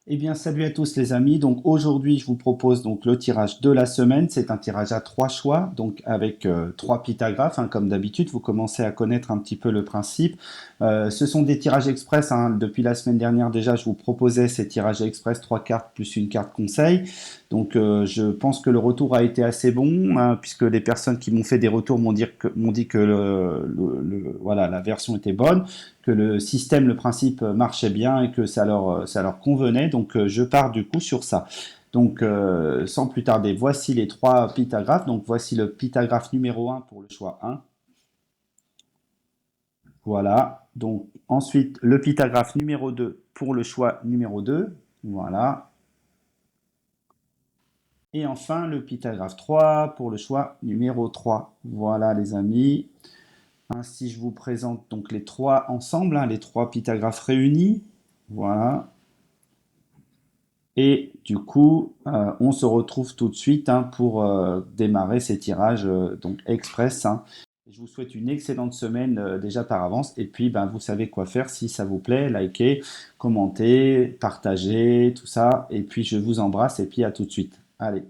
Eh bien, salut à tous les amis. Donc aujourd'hui, je vous propose donc le tirage de la semaine. C'est un tirage à trois choix, donc avec trois pytagraphes, hein, comme d'habitude. Vous commencez à connaître un petit peu le principe. Ce sont des tirages express, hein. Depuis la semaine dernière déjà, je vous proposais ces tirages express, trois cartes plus une carte conseil. Donc je pense que le retour a été assez bon, hein, puisque les personnes qui m'ont fait des retours m'ont dit que voilà, la version était bonne, que le système, le principe marchait bien et que ça leur convenait. Donc je pars du coup sur ça. Donc sans plus tarder, voici les trois pytagraphes. Donc voici le pytagraphe numéro un pour le choix un. Voilà. Donc ensuite le pytagraphe numéro 2 pour le choix numéro 2. Voilà. Et enfin le pytagraphe 3 pour le choix numéro 3. Voilà les amis. Ainsi je vous présente donc les trois ensemble, hein, les trois pytagraphes réunis. Voilà. Et du coup, on se retrouve tout de suite, hein, pour démarrer ces tirages donc express, hein. Je vous souhaite une excellente semaine déjà par avance. Et puis, ben, vous savez quoi faire si ça vous plaît. Likez, commentez, partagez, tout ça. Et puis, je vous embrasse et puis à tout de suite. Allez.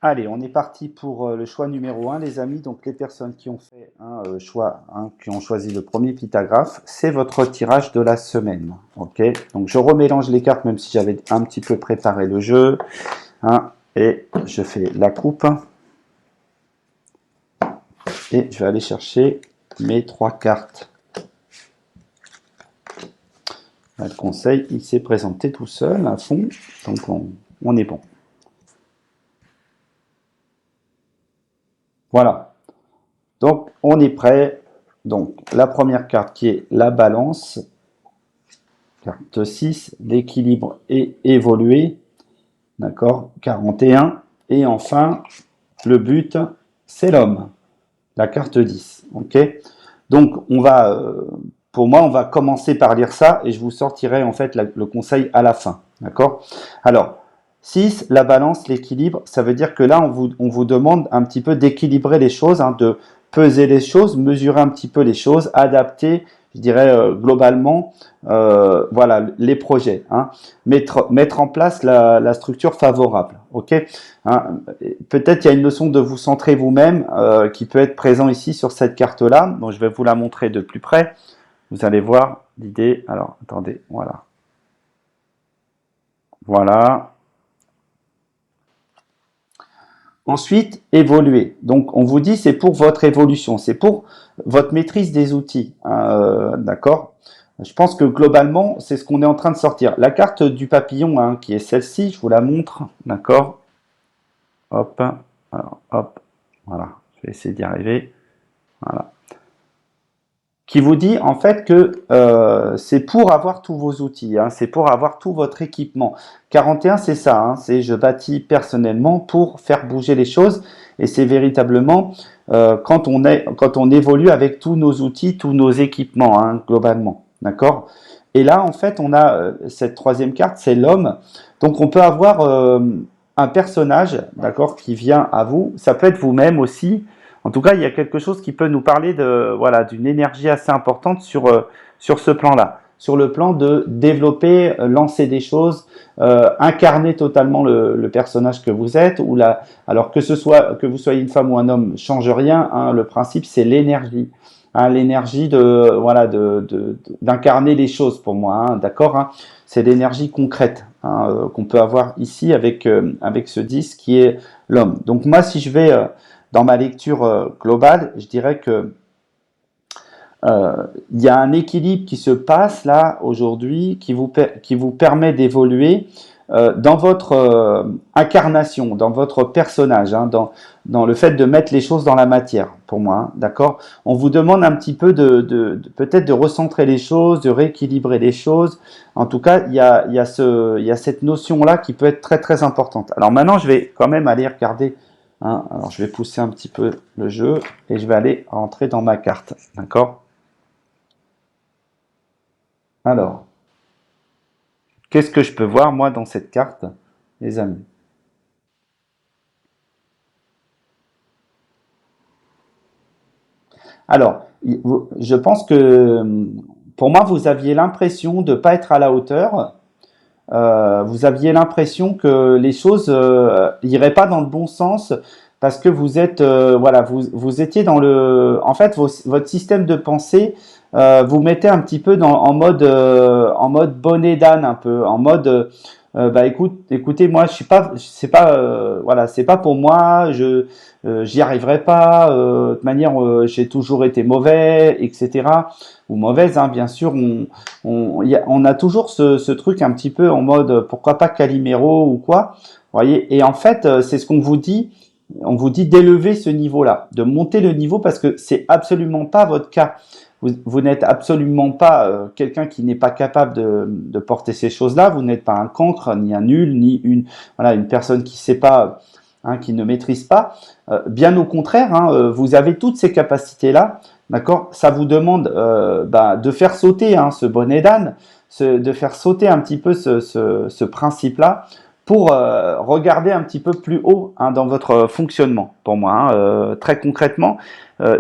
Allez, on est parti pour le choix numéro un, les amis. Donc, les personnes qui ont fait un choix, hein, qui ont choisi le premier pytagraphe, c'est votre tirage de la semaine. Ok. Donc, je remélange les cartes, même si j'avais un petit peu préparé le jeu, hein, et je fais la coupe. Et je vais aller chercher mes trois cartes. Le conseil, il s'est présenté tout seul à fond. Donc, on est bon. Voilà. Donc, on est prêt. Donc, la première carte qui est la balance. Carte 6, l'équilibre est évolué. D'accord, 41. Et enfin, le but, c'est l'homme. La carte 10. Ok. Donc, pour moi, on va commencer par lire ça et je vous sortirai en fait le conseil à la fin. D'accord. Alors, 6, la balance, l'équilibre, ça veut dire que là, on vous demande un petit peu d'équilibrer les choses, hein, de peser les choses, mesurer un petit peu les choses, adapter, je dirais globalement, voilà, les projets, hein, mettre en place la structure favorable. Ok, hein, peut-être il y a une notion de vous centrer vous-même qui peut être présent ici sur cette carte-là. Bon, je vais vous la montrer de plus près. Vous allez voir l'idée. Alors, attendez, voilà. Voilà. Ensuite, évoluer. Donc, on vous dit c'est pour votre évolution, c'est pour votre maîtrise des outils. D'accord. Je pense que globalement, c'est ce qu'on est en train de sortir. La carte du papillon, hein, qui est celle-ci, je vous la montre. D'accord. Hop. Alors, hop. Voilà. Je vais essayer d'y arriver. Voilà. Qui vous dit en fait que c'est pour avoir tous vos outils, hein, c'est pour avoir tout votre équipement. 41, c'est ça, hein, c'est je bâtis personnellement pour faire bouger les choses et c'est véritablement quand on évolue avec tous nos outils, tous nos équipements, hein, globalement, d'accord. Et là, en fait, on a cette troisième carte, c'est l'homme. Donc, on peut avoir un personnage, d'accord, qui vient à vous. Ça peut être vous-même aussi. En tout cas, il y a quelque chose qui peut nous parler de voilà d'une énergie assez importante sur ce plan-là, sur le plan de développer, lancer des choses, incarner totalement le personnage que vous êtes ou la alors que ce soit que vous soyez une femme ou un homme change rien, hein, le principe c'est l'énergie, hein, l'énergie de voilà d'incarner les choses pour moi, hein, d'accord, hein, c'est l'énergie concrète, hein, qu'on peut avoir ici avec ce 10 qui est l'homme. Donc moi si je vais dans ma lecture globale, je dirais que il y a un équilibre qui se passe là aujourd'hui qui vous permet d'évoluer dans votre incarnation, dans votre personnage, hein, dans le fait de mettre les choses dans la matière, pour moi, hein, d'accord. On vous demande un petit peu peut-être de recentrer les choses, de rééquilibrer les choses. En tout cas, il y a cette notion-là qui peut être très très importante. Alors maintenant, je vais quand même aller regarder. Hein, alors je vais pousser un petit peu le jeu et je vais aller rentrer dans ma carte, d'accord. Alors, qu'est-ce que je peux voir, moi, dans cette carte, les amis? Alors, je pense que, pour moi, vous aviez l'impression de ne pas être à la hauteur, vous aviez l'impression que les choses iraient pas dans le bon sens parce que vous êtes, voilà, vous étiez dans le, en fait, votre système de pensée vous mettez un petit peu en mode bonnet d'âne un peu, en mode bah écoutez, moi je suis pas, c'est pas, voilà, c'est pas pour moi, j'y arriverai pas. De toute manière, j'ai toujours été mauvais, etc. Ou mauvaise, hein, bien sûr. On a toujours ce truc un petit peu en mode pourquoi pas Calimero ou quoi. Vous voyez. Et en fait, c'est ce qu'on vous dit. On vous dit d'élever ce niveau-là, de monter le niveau parce que c'est absolument pas votre cas. Vous n'êtes absolument pas quelqu'un qui n'est pas capable de porter ces choses-là. Vous n'êtes pas un cancre, ni un nul, ni une personne qui sait pas, hein, qui ne maîtrise pas. Bien au contraire, hein, vous avez toutes ces capacités-là. D'accord. Ça vous demande de faire sauter, hein, ce bonnet d'âne, de faire sauter un petit peu ce principe-là pour regarder un petit peu plus haut, hein, dans votre fonctionnement. Pour moi, hein, très concrètement,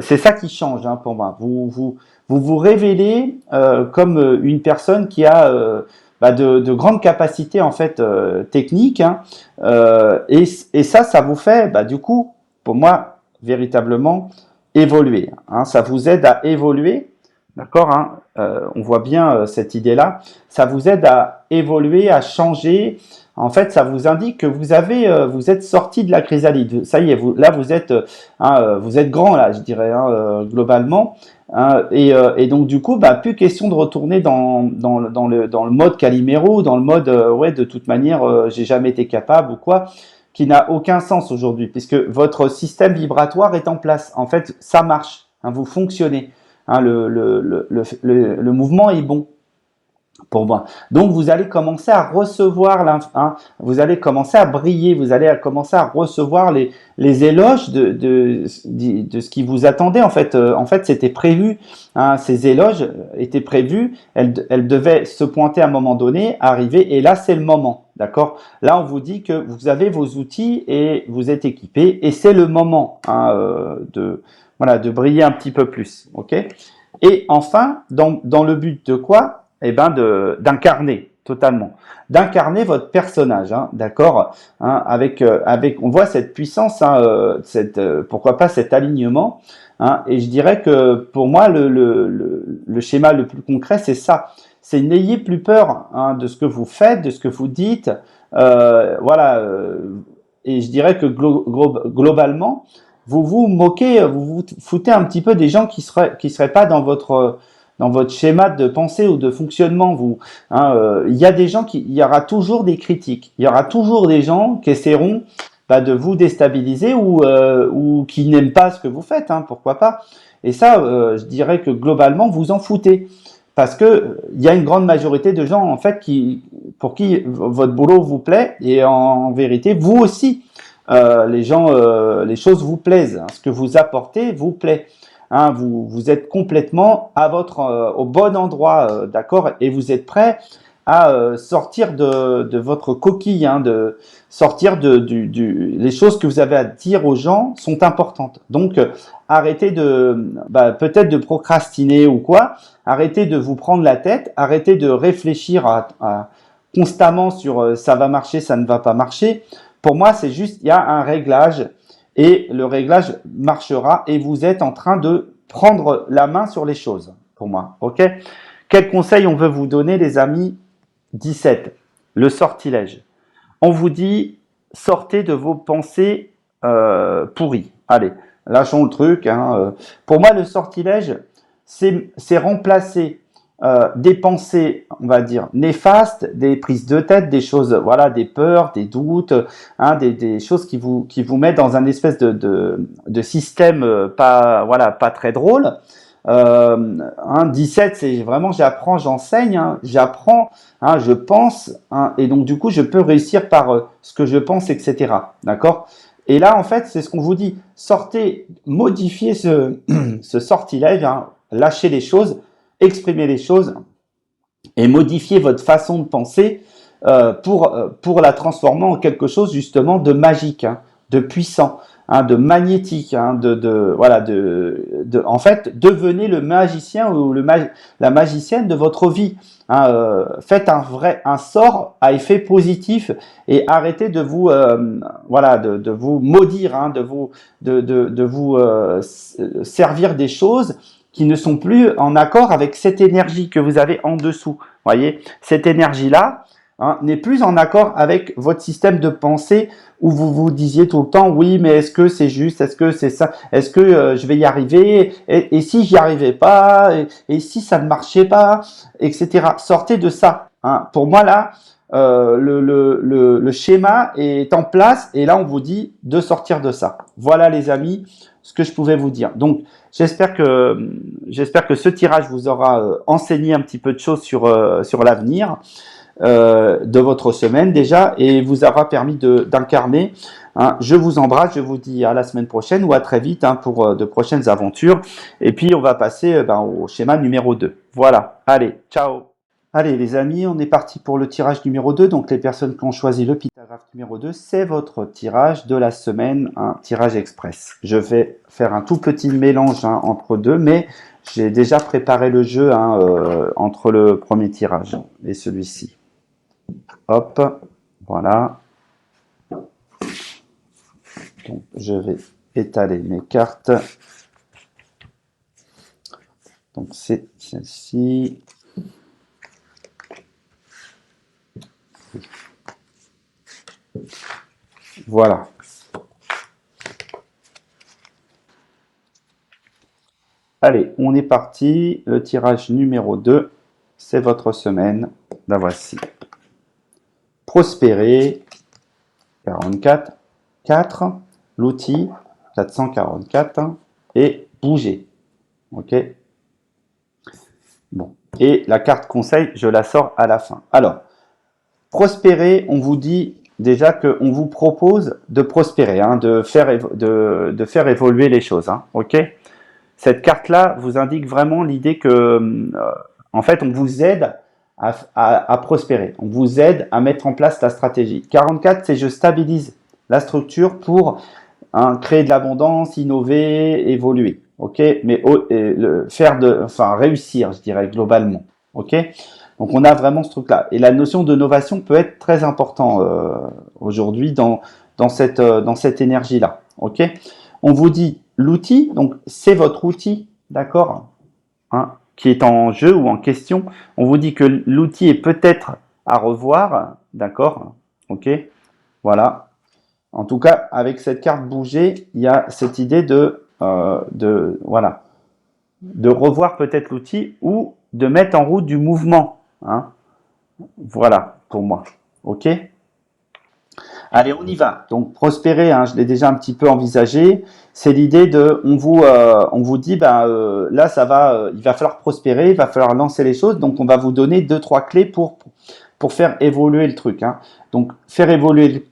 c'est ça qui change, hein, pour moi. Vous révélez comme une personne qui a de grandes capacités en fait techniques, hein, et ça vous fait du coup, pour moi, véritablement évoluer, hein. Ça vous aide à évoluer, d'accord, hein, on voit bien cette idée-là. Ça vous aide à évoluer, à changer. En fait, ça vous indique que vous êtes sorti de la chrysalide. Ça y est, là, vous êtes grand là, je dirais, hein, globalement. Hein, et donc du coup, plus question de retourner dans le mode Calimero, dans le mode ouais, de toute manière, j'ai jamais été capable ou quoi, qui n'a aucun sens aujourd'hui, puisque votre système vibratoire est en place. En fait, ça marche, hein, vous fonctionnez, hein, le mouvement est bon pour moi. Donc vous allez commencer à recevoir hein, vous allez commencer à briller, vous allez commencer à recevoir les éloges de ce qui vous attendait. En fait, c'était prévu, hein, ces éloges étaient prévus, elles devaient se pointer à un moment donné, arriver, et là c'est le moment, d'accord. Là on vous dit que vous avez vos outils et vous êtes équipé, et c'est le moment, hein, de briller un petit peu plus, ok. Et enfin, dans le but de quoi? Eh ben d'incarner totalement, d'incarner votre personnage, hein, d'accord, hein, on voit cette puissance, hein, pourquoi pas cet alignement, hein, et je dirais que pour moi le schéma le plus concret c'est ça, c'est n'ayez plus peur, hein, de ce que vous faites, de ce que vous dites, voilà, et je dirais que globalement vous vous moquez, vous vous foutez un petit peu des gens qui seraient pas dans votre schéma de pensée ou de fonctionnement. Il y a des gens il y aura toujours des critiques, il y aura toujours des gens qui essaieront de vous déstabiliser ou qui n'aiment pas ce que vous faites, hein, pourquoi pas. Et ça, je dirais que globalement, vous en foutez. Parce que il y a une grande majorité de gens en fait pour qui votre boulot vous plaît, et en vérité vous aussi, les choses vous plaisent, hein, ce que vous apportez vous plaît. Hein, vous êtes complètement au bon endroit, d'accord, et vous êtes prêt à sortir de votre coquille, hein, de sortir les choses que vous avez à dire aux gens sont importantes. Donc arrêtez peut-être de procrastiner ou quoi, arrêtez de vous prendre la tête, arrêtez de réfléchir constamment sur ça va marcher, ça ne va pas marcher. Pour moi, c'est juste, il y a un réglage. Et le réglage marchera et vous êtes en train de prendre la main sur les choses, pour moi. Ok? Quel conseil on veut vous donner, les amis? 17. Le sortilège. On vous dit, sortez de vos pensées pourries. Allez, lâchons le truc, hein. Pour moi, le sortilège, c'est remplacer des pensées, on va dire, néfastes, des prises de tête, des choses, voilà, des peurs, des doutes, hein, des choses qui vous mettent dans un espèce de système pas très drôle. 17, c'est vraiment j'apprends, j'enseigne, hein, j'apprends, hein, je pense, hein, et donc du coup je peux réussir par ce que je pense, etc. D'accord? Et là en fait c'est ce qu'on vous dit, sortez, modifiez ce sortilège, hein, lâchez les choses, exprimez les choses et modifiez votre façon de penser pour la transformer en quelque chose justement de magique, hein, de puissant, hein, de magnétique, hein, voilà, en fait, devenez le magicien ou la magicienne de votre vie. Hein, faites un sort à effet positif et arrêtez de vous, voilà, de vous maudire, hein, de vous servir des choses qui ne sont plus en accord avec cette énergie que vous avez en dessous. Voyez, cette énergie-là, hein, n'est plus en accord avec votre système de pensée où vous vous disiez tout le temps oui mais est-ce que c'est juste, est-ce que c'est ça, est-ce que je vais y arriver et si j'y arrivais pas et si ça ne marchait pas, etc. Sortez de ça, hein. Pour moi là le schéma est en place et là on vous dit de sortir de ça. Voilà les amis ce que je pouvais vous dire. Donc j'espère que ce tirage vous aura enseigné un petit peu de choses sur l'avenir de votre semaine déjà et vous aura permis d'incarner. Hein. Je vous embrasse, je vous dis à la semaine prochaine ou à très vite, hein, pour de prochaines aventures. Et puis on va passer au schéma numéro 2. Voilà, allez, ciao. Allez les amis, on est parti pour le tirage numéro 2. Donc les personnes qui ont choisi le pictographe numéro 2, c'est votre tirage de la semaine, un tirage express. Je vais faire un tout petit mélange, hein, entre deux, mais j'ai déjà préparé le jeu, hein, entre le premier tirage et celui-ci. Hop, voilà. Donc, je vais étaler mes cartes. Donc, c'est celle-ci. Voilà. Allez, on est parti. Le tirage numéro 2, c'est votre semaine. La voici. Prospérer, 44, 4, l'outil, 444, et bouger. Ok. Bon. Et la carte conseil, je la sors à la fin. Alors, prospérer, on vous dit déjà qu'on vous propose de prospérer, hein, de faire évoluer les choses. Hein, ok. Cette carte-là vous indique vraiment l'idée que, en fait, on vous aide à prospérer. On vous aide à mettre en place la stratégie. 44, c'est je stabilise la structure pour, hein, créer de l'abondance, innover, évoluer. Ok, mais réussir, je dirais globalement. Ok, donc on a vraiment ce truc-là. Et la notion de novation peut être très important aujourd'hui dans cette énergie-là. Ok, on vous dit l'outil, donc c'est votre outil, d'accord, hein, qui est en jeu ou en question. On vous dit que l'outil est peut-être à revoir, d'accord, ok, voilà. En tout cas, avec cette carte bouger, il y a cette idée voilà, de revoir peut-être l'outil ou de mettre en route du mouvement, hein. Voilà pour moi, ok. Allez, on y va. Donc prospérer, hein, je l'ai déjà un petit peu envisagé. C'est l'idée de, on vous dit, là ça va, il va falloir prospérer, il va falloir lancer les choses. Donc on va vous donner 2-3 clés pour faire évoluer le truc. Hein. Donc faire évoluer le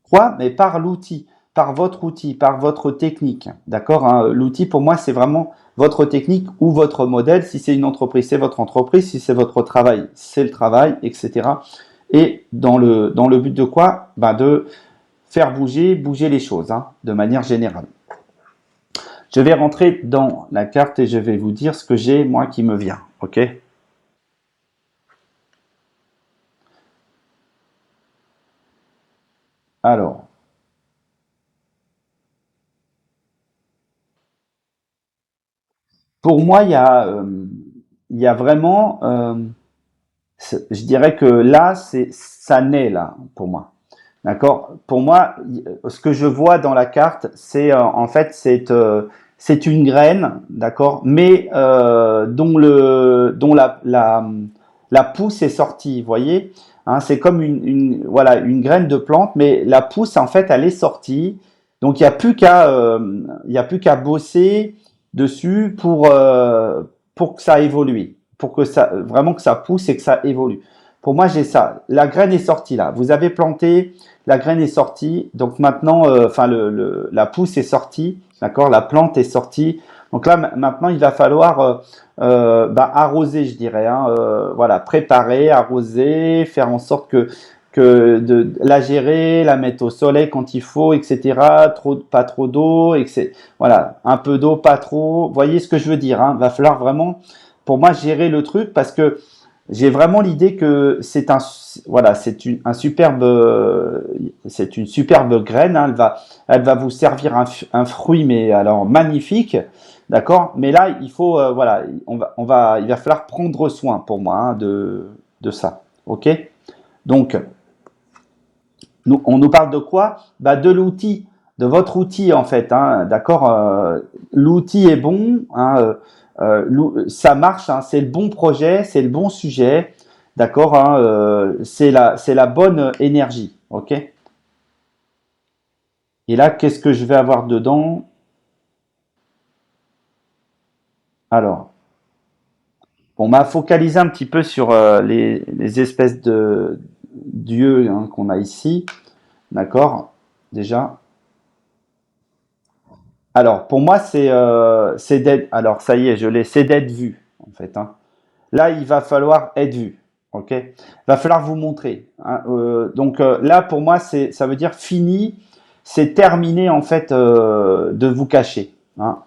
quoi, mais par l'outil, par votre technique. D'accord, hein. L'outil pour moi c'est vraiment votre technique ou votre modèle. Si c'est une entreprise, c'est votre entreprise. Si c'est votre travail, c'est le travail, etc. Et dans le but de quoi, de faire bouger les choses, hein, de manière générale. Je vais rentrer dans la carte et je vais vous dire ce que j'ai, moi, qui me vient. Ok? Alors. Pour moi, il y a vraiment, je dirais que là, ça naît là, pour moi. D'accord? Pour moi, ce que je vois dans la carte, c'est en fait, c'est une graine, d'accord, mais dont la pousse est sortie, vous voyez? Hein, c'est comme voilà, une graine de plante, mais la pousse, en fait, elle est sortie. Donc, il y a plus qu'à bosser dessus pour que ça évolue, pour que ça, vraiment que ça pousse et que ça évolue. Pour moi, j'ai ça. La graine est sortie là. Vous avez planté, la graine est sortie. Donc maintenant, la pousse est sortie, d'accord. La plante est sortie. Donc là, maintenant, il va falloir arroser, je dirais. Hein, voilà, préparer, arroser, faire en sorte que de la gérer, la mettre au soleil quand il faut, etc. Trop, pas trop d'eau, etc. Voilà, un peu d'eau, pas trop. Vous voyez ce que je veux dire, hein? Va falloir vraiment, pour moi, gérer le truc parce que j'ai vraiment l'idée que c'est un, voilà, un superbe, c'est une superbe graine. Hein. Elle va vous servir un fruit, mais alors magnifique, d'accord. Mais là, il faut, voilà, il va falloir prendre soin pour moi hein, de ça, ok. Donc, on nous parle de quoi? Bah, de l'outil, de votre outil en fait, hein, d'accord. L'outil est bon, hein, ça marche, hein, c'est le bon projet, c'est le bon sujet, d'accord. Hein, c'est la bonne énergie, ok. Et là, qu'est-ce que je vais avoir dedans? Alors, on m'a focalisé un petit peu sur les espèces de dieux hein, qu'on a ici, d'accord. Déjà. Alors, pour moi, c'est d'être. Alors, ça y est, je l'ai. C'est d'être vu, en fait. Hein. Là, il va falloir être vu. Ok. Va falloir vous montrer. Hein. Donc là, pour moi, ça veut dire fini. C'est terminé en fait de vous cacher. Hein.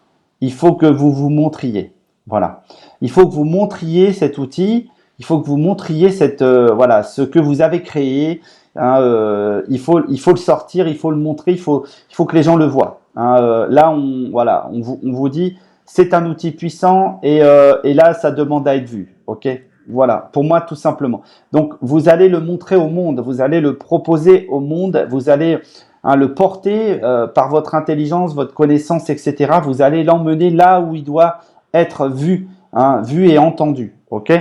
Il faut que vous vous montriez. Voilà. Il faut que vous montriez cet outil. Il faut que vous montriez cette voilà ce que vous avez créé. Hein, il faut le sortir. Il faut le montrer. Il faut que les gens le voient. Hein. Là, voilà, on vous dit c'est un outil puissant et là, ça demande à être vu. Ok, voilà, pour moi, tout simplement. Donc, vous allez le montrer au monde, vous allez le proposer au monde, vous allez hein, le porter par votre intelligence, votre connaissance, etc. Vous allez l'emmener là où il doit être vu, hein, vu et entendu. Ok.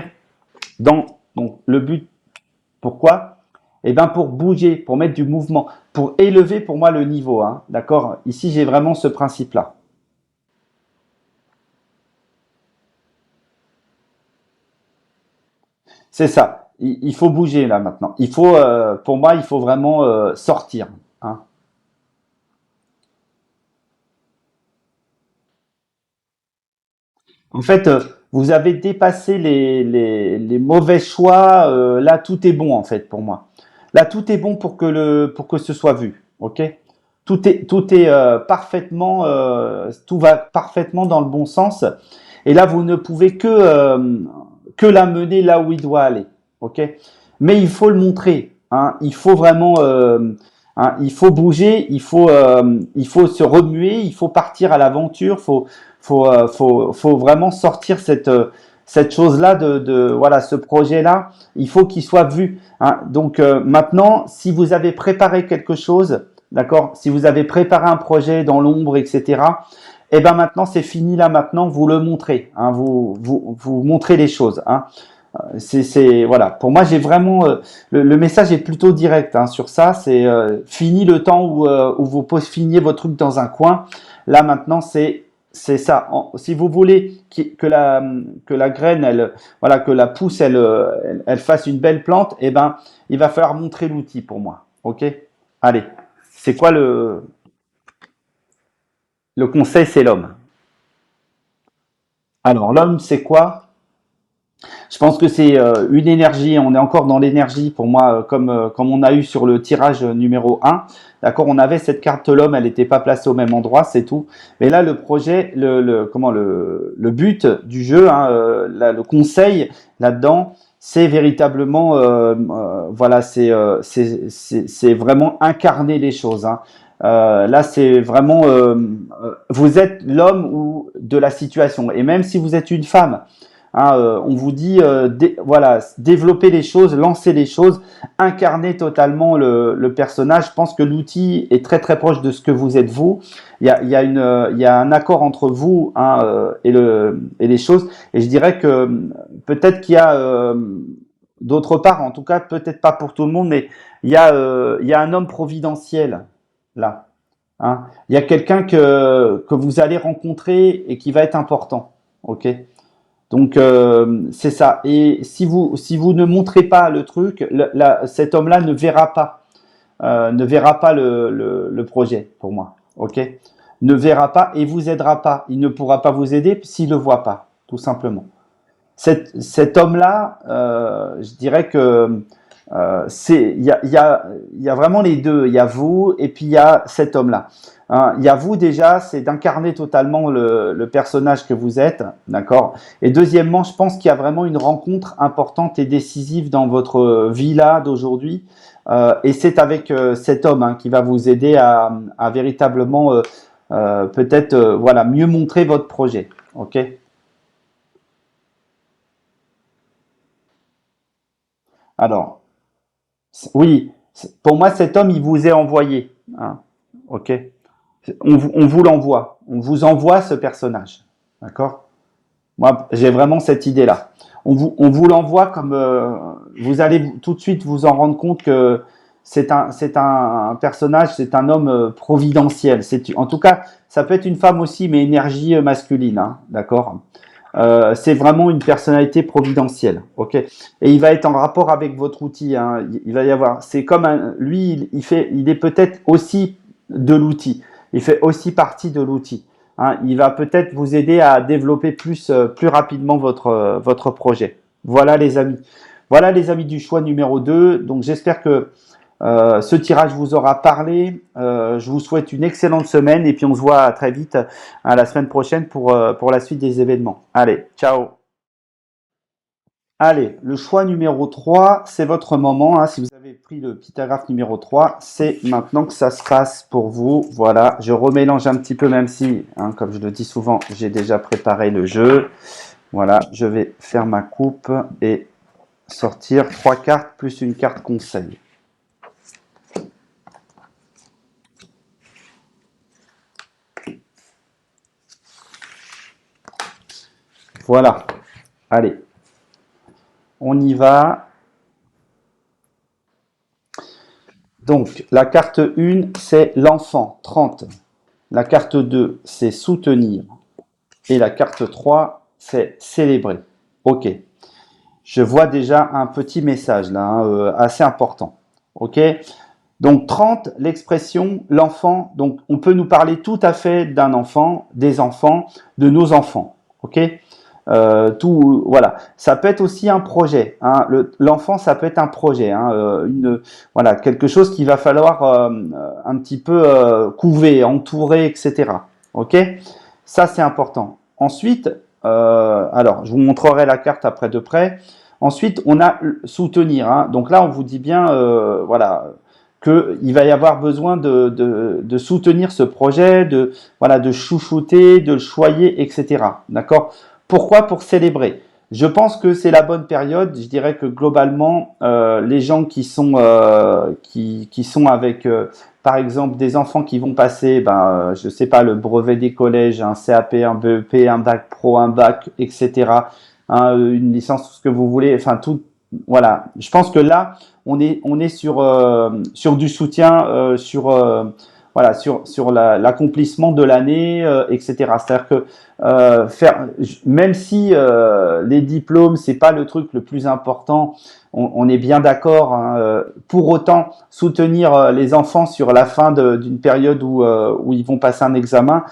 Donc, le but, pourquoi? Eh bien, pour bouger, pour mettre du mouvement, pour élever pour moi le niveau. Hein, d'accord. Ici, j'ai vraiment ce principe-là. C'est ça. Il faut bouger là maintenant. Il faut, pour moi, il faut vraiment sortir. Hein. En fait, vous avez dépassé les mauvais choix. Là, tout est bon en fait pour moi. Là, tout est bon pour que ce soit vu. Ok. Tout est parfaitement, tout va parfaitement dans le bon sens. Et là, vous ne pouvez que l'amener là où il doit aller. Ok. Mais il faut le montrer. Hein. Il faut vraiment, hein, il faut bouger, il faut se remuer, il faut partir à l'aventure, faut vraiment sortir cette chose-là voilà, ce projet-là. Il faut qu'il soit vu. Hein. Donc maintenant, si vous avez préparé quelque chose, d'accord, si vous avez préparé un projet dans l'ombre, etc. Et ben maintenant c'est fini là maintenant vous le montrez, hein, vous montrez les choses. Hein. Voilà. Pour moi j'ai vraiment le message est plutôt direct hein, sur ça. C'est fini le temps où vous finiez votre truc dans un coin. Là maintenant c'est ça. Si vous voulez que la graine elle voilà que la pousse elle fasse une belle plante, et ben il va falloir montrer l'outil pour moi. Ok. Allez. C'est quoi le conseil? C'est l'homme. Alors l'homme c'est quoi? Je pense que c'est une énergie, on est encore dans l'énergie pour moi, comme on a eu sur le tirage numéro un. D'accord, on avait cette carte l'homme, elle n'était pas placée au même endroit, c'est tout. Mais là, le projet, le but du jeu, hein, le conseil là-dedans, c'est véritablement, voilà, c'est vraiment incarner les choses. Hein. Là, c'est vraiment, vous êtes l'homme ou de la situation. Et même si vous êtes une femme, hein, on vous dit, voilà, développer les choses, lancer les choses, incarner totalement le personnage. Je pense que l'outil est très très proche de ce que vous êtes vous. Il y a un accord entre vous hein, et les choses. Et je dirais que peut-être qu'il y a d'autre part, en tout cas peut-être pas pour tout le monde, mais il y a un homme providentiel là. Hein. Il y a quelqu'un que vous allez rencontrer et qui va être important. Ok. Donc c'est ça. Et si vous ne montrez pas le truc, cet homme-là ne verra pas le projet pour moi. Ok. Ne verra pas et vous aidera pas. Il ne pourra pas vous aider s'il le voit pas, tout simplement. Cet homme-là, je dirais que Il y a vraiment les deux. Il y a vous et puis il y a cet homme-là. Hein, il y a vous déjà, c'est d'incarner totalement le personnage que vous êtes, d'accord. Et deuxièmement, je pense qu'il y a vraiment une rencontre importante et décisive dans votre vie là d'aujourd'hui. Et c'est avec cet homme hein, qui va vous aider à véritablement peut-être voilà mieux montrer votre projet. Ok. Alors oui, pour moi cet homme il vous est envoyé. Hein, ok. On vous l'envoie. On vous envoie ce personnage. D'accord. Moi, j'ai vraiment cette idée-là. On vous l'envoie comme vous allez tout de suite vous en rendre compte que c'est un personnage, c'est un homme providentiel. En tout cas, ça peut être une femme aussi, mais énergie masculine, hein, d'accord. C'est vraiment une personnalité providentielle, ok. Et il va être en rapport avec votre outil. Hein. Il va y avoir. C'est comme lui, il est peut-être aussi de l'outil. Il fait aussi partie de l'outil. Hein, il va peut-être vous aider à développer plus rapidement votre projet. Voilà les amis. Voilà les amis du choix numéro 2. Donc j'espère que ce tirage vous aura parlé. Je vous souhaite une excellente semaine et puis on se voit très vite à la semaine prochaine pour la suite des événements. Allez, ciao. Allez, le choix numéro 3, c'est votre moment. Hein. Si vous avez pris le pythagraphe numéro 3, c'est maintenant que ça se passe pour vous. Voilà, je remélange un petit peu, même si, hein, comme je le dis souvent, j'ai déjà préparé le jeu. Voilà, je vais faire ma coupe et sortir 3 cartes plus une carte conseil. Voilà, allez, on y va. Donc, la carte 1, c'est l'enfant, 30. La carte 2, c'est soutenir. Et la carte 3, c'est célébrer. Ok. Je vois déjà un petit message là, hein, assez important. Ok. Donc 30, l'expression l'enfant. Donc on peut nous parler tout à fait d'un enfant, des enfants, de nos enfants. Ok. Tout, voilà. Ça peut être aussi un projet. Hein. L'enfant, ça peut être un projet. Hein, voilà, quelque chose qu'il va falloir un petit peu couver, entourer, etc. Ok. Ça, c'est important. Ensuite, alors, je vous montrerai la carte après de près. Ensuite, on a soutenir. Hein. Donc là, on vous dit bien, voilà, qu'il va y avoir besoin de soutenir ce projet, voilà, de chouchouter, de le choyer, etc. D'accord. Pourquoi? Pour célébrer. Je pense que c'est la bonne période. Je dirais que globalement, les gens qui sont avec, par exemple, des enfants qui vont passer, je sais pas, le brevet des collèges, un CAP, un BEP, un bac pro, un bac, etc. Hein, une licence, tout ce que vous voulez. Enfin, tout. Voilà. Je pense que là, on est sur du soutien, voilà, sur l'accomplissement de l'année, etc. C'est-à-dire que même si les diplômes c'est pas le truc le plus important, on est bien d'accord. Hein, pour autant, soutenir les enfants sur la fin d'une période où ils vont passer un examen,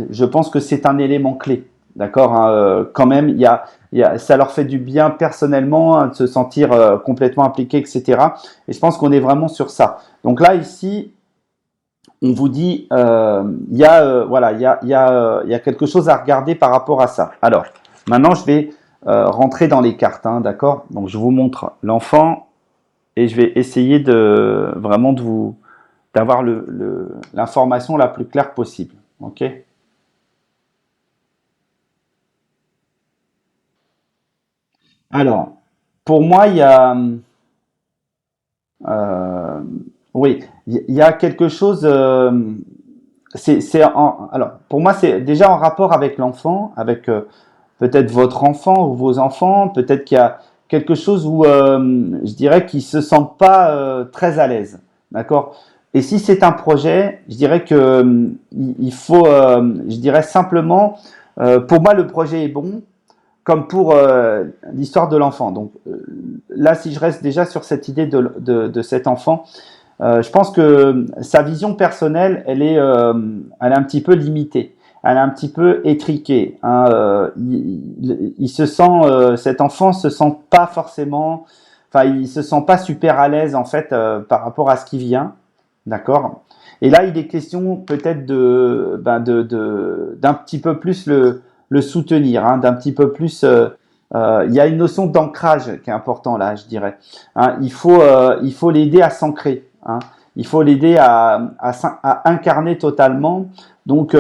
je pense que c'est un élément clé. D'accord, hein, quand même, ça leur fait du bien personnellement hein, de se sentir complètement impliqués, etc. Et je pense qu'on est vraiment sur ça. Donc là, ici, on vous dit, voilà, il y a quelque chose à regarder par rapport à ça. Alors, maintenant, je vais rentrer dans les cartes, hein, d'accord. Donc, je vous montre l'enfant et je vais essayer de vraiment d'avoir l'information la plus claire possible. Ok. Alors, pour moi, euh, oui, il y a quelque chose. Alors, pour moi, c'est déjà en rapport avec l'enfant, avec peut-être votre enfant ou vos enfants. Peut-être qu'il y a quelque chose où je dirais qu'ils se sentent pas très à l'aise, d'accord. Et si c'est un projet, je dirais que il faut, je dirais simplement, pour moi, le projet est bon, comme pour l'histoire de l'enfant. Donc là, si je reste déjà sur cette idée de cet enfant, je pense que sa vision personnelle, elle est un petit peu limitée. Elle est un petit peu étriquée. Hein. Il se sent, cet enfant se sent pas forcément. enfin, il se sent pas super à l'aise en fait par rapport à ce qui vient, d'accord? Et là, il est question peut-être d'un petit peu plus le soutenir, hein, d'un petit peu plus. Il y a une notion d'ancrage qui est important là, je dirais. Hein, il faut l'aider à s'ancrer. Hein. Il faut l'aider à incarner totalement. Donc,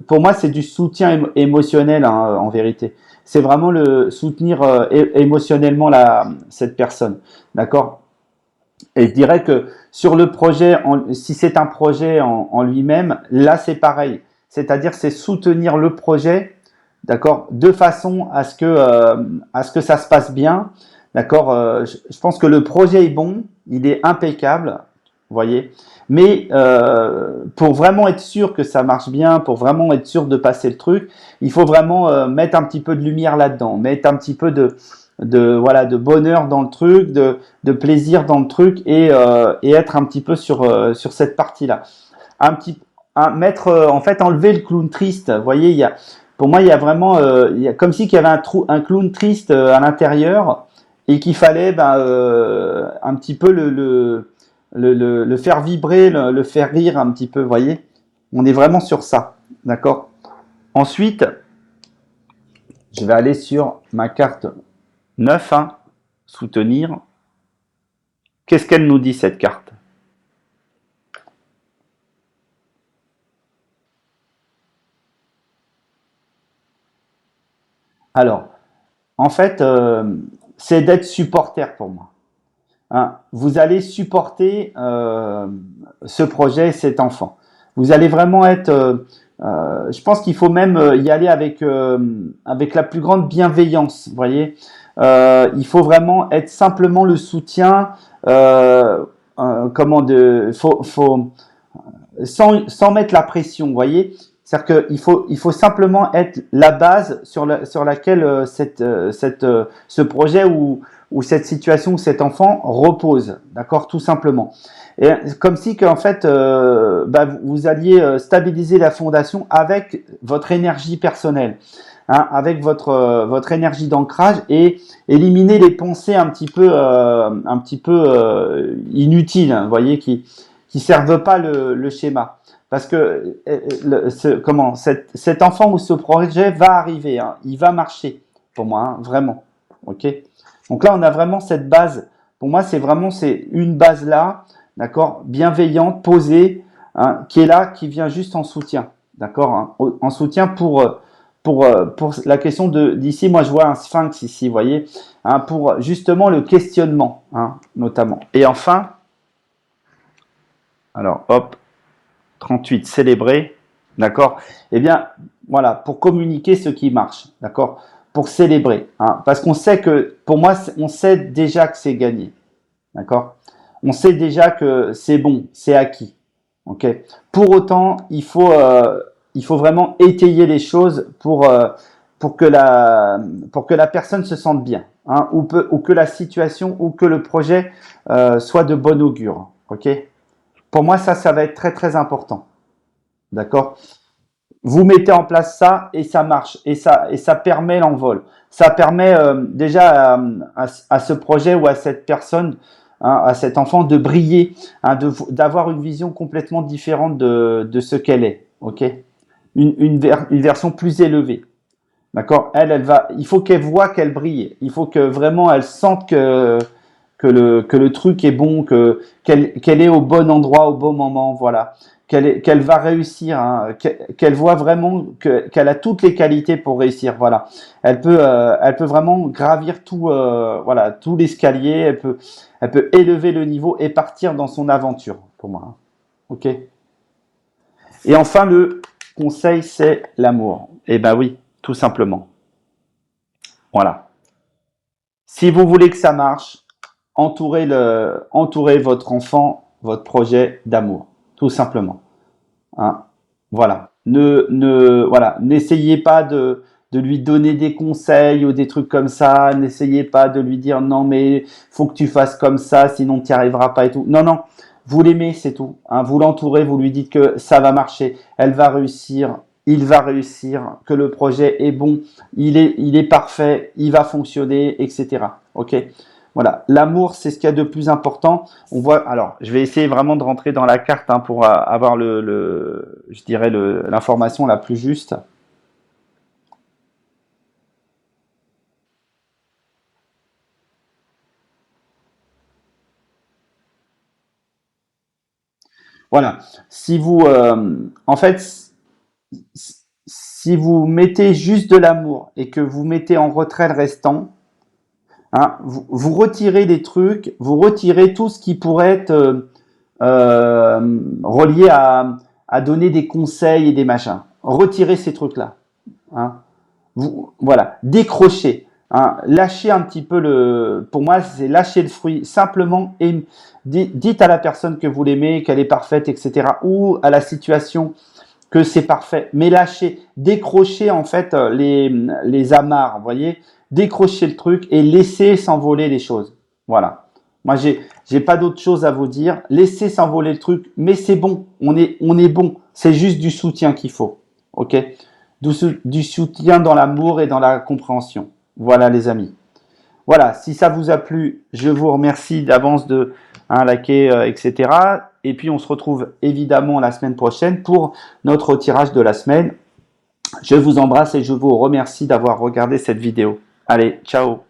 pour moi, c'est du soutien émotionnel hein, en vérité. C'est vraiment le soutenir émotionnellement cette personne, d'accord? Et je dirais que sur le projet, si c'est un projet en lui-même, là c'est pareil. C'est-à-dire c'est soutenir le projet, d'accord, de façon à ce que ça se passe bien, d'accord. Je pense que le projet est bon, il est impeccable, vous voyez. Mais pour vraiment être sûr que ça marche bien, pour vraiment être sûr de passer le truc, il faut vraiment mettre un petit peu de lumière là-dedans, mettre un petit peu voilà, de bonheur dans le truc, de plaisir dans le truc et être un petit peu sur cette partie-là. Mettre, en fait, enlever le clown triste. Vous voyez, pour moi, il y a vraiment, il y a comme si qu'il y avait un clown triste à l'intérieur et qu'il fallait un petit peu le faire vibrer, le faire rire un petit peu. Vous voyez, on est vraiment sur ça, d'accord. Ensuite, je vais aller sur ma carte 9, hein, soutenir. Qu'est-ce qu'elle nous dit cette carte? Alors, en fait, c'est d'être supporter pour moi. Hein. Vous allez supporter ce projet, cet enfant. Vous allez vraiment être. Je pense qu'il faut même y aller avec la plus grande bienveillance. Vous voyez, il faut vraiment être simplement le soutien. Faut sans mettre la pression. Vous voyez, c'est-à-dire il faut simplement être la base sur laquelle ce projet ou cette situation ou cet enfant repose, d'accord, tout simplement. Et comme si qu'en fait, vous alliez stabiliser la fondation avec votre énergie personnelle, hein, avec votre énergie d'ancrage et éliminer les pensées un petit peu inutiles, hein, vous voyez, qui servent pas le schéma. Parce que cet enfant ou ce projet va arriver, hein, il va marcher pour moi, hein, vraiment. Ok. Donc là, on a vraiment cette base. Pour moi, c'est une base là, d'accord, bienveillante, posée, hein, qui est là, qui vient juste en soutien, d'accord, hein, en soutien pour la question d'ici. Moi, je vois un sphinx ici, vous voyez, hein, pour justement le questionnement, hein, notamment. Et enfin, alors, hop, 38, célébrer, d'accord. Eh bien, voilà, pour communiquer ce qui marche, d'accord, pour célébrer, hein, parce qu'on sait que, pour moi, on sait déjà que c'est gagné, d'accord. On sait déjà que c'est bon, c'est acquis, ok. Pour autant, il faut vraiment étayer les choses pour que la personne se sente bien, hein, ou que la situation ou que le projet soit de bon augure, ok. Pour moi, ça va être très très important. D'accord? Vous mettez en place ça et ça marche et ça permet l'envol. Ça permet déjà à ce projet ou à cette personne, hein, à cet enfant de briller, hein, d'avoir une vision complètement différente de ce qu'elle est. Ok? Une version plus élevée. D'accord? Il faut qu'elle voit qu'elle brille. Il faut que vraiment elle sente que le truc est bon, qu'elle est au bon endroit, au bon moment, voilà. Qu'elle va réussir, hein, qu'elle voit vraiment qu'elle a toutes les qualités pour réussir, voilà. Elle peut vraiment gravir voilà, tout l'escalier, elle peut élever le niveau et partir dans son aventure, pour moi. Hein. Ok? Et enfin, le conseil, c'est l'amour. Eh ben oui, tout simplement. Voilà. Si vous voulez que ça marche, entourez votre enfant, votre projet d'amour, tout simplement. Hein. Voilà. Voilà. N'essayez pas de lui donner des conseils ou des trucs comme ça. N'essayez pas de lui dire non mais faut que tu fasses comme ça, sinon tu n'y arriveras pas et tout. Non, non. Vous l'aimez, c'est tout. Hein. Vous l'entourez, vous lui dites que ça va marcher, elle va réussir, il va réussir, que le projet est bon, il est parfait, il va fonctionner, etc. Ok. Voilà, l'amour, c'est ce qu'il y a de plus important. On voit, alors, je vais essayer vraiment de rentrer dans la carte hein, pour avoir je dirais l'information la plus juste. Voilà. Si vous, en fait, si vous mettez juste de l'amour et que vous mettez en retrait le restant, hein, vous retirez des trucs, vous retirez tout ce qui pourrait être relié à donner des conseils et des machins. Retirez ces trucs-là. Hein. Voilà, décrochez. Hein. Lâchez un petit peu pour moi, c'est lâcher le fruit simplement et dites à la personne que vous l'aimez, qu'elle est parfaite, etc. Ou à la situation que c'est parfait. Mais lâchez, décrochez en fait les amarres, vous voyez, décrochez le truc et laissez s'envoler les choses. Voilà. Moi, j'ai pas d'autre chose à vous dire. Laissez s'envoler le truc, mais c'est bon. On est bon. C'est juste du soutien qu'il faut. Ok? Du soutien dans l'amour et dans la compréhension. Voilà, les amis. Voilà, si ça vous a plu, je vous remercie d'avance de liker, etc. Et puis on se retrouve évidemment la semaine prochaine pour notre tirage de la semaine. Je vous embrasse et je vous remercie d'avoir regardé cette vidéo. Allez, ciao!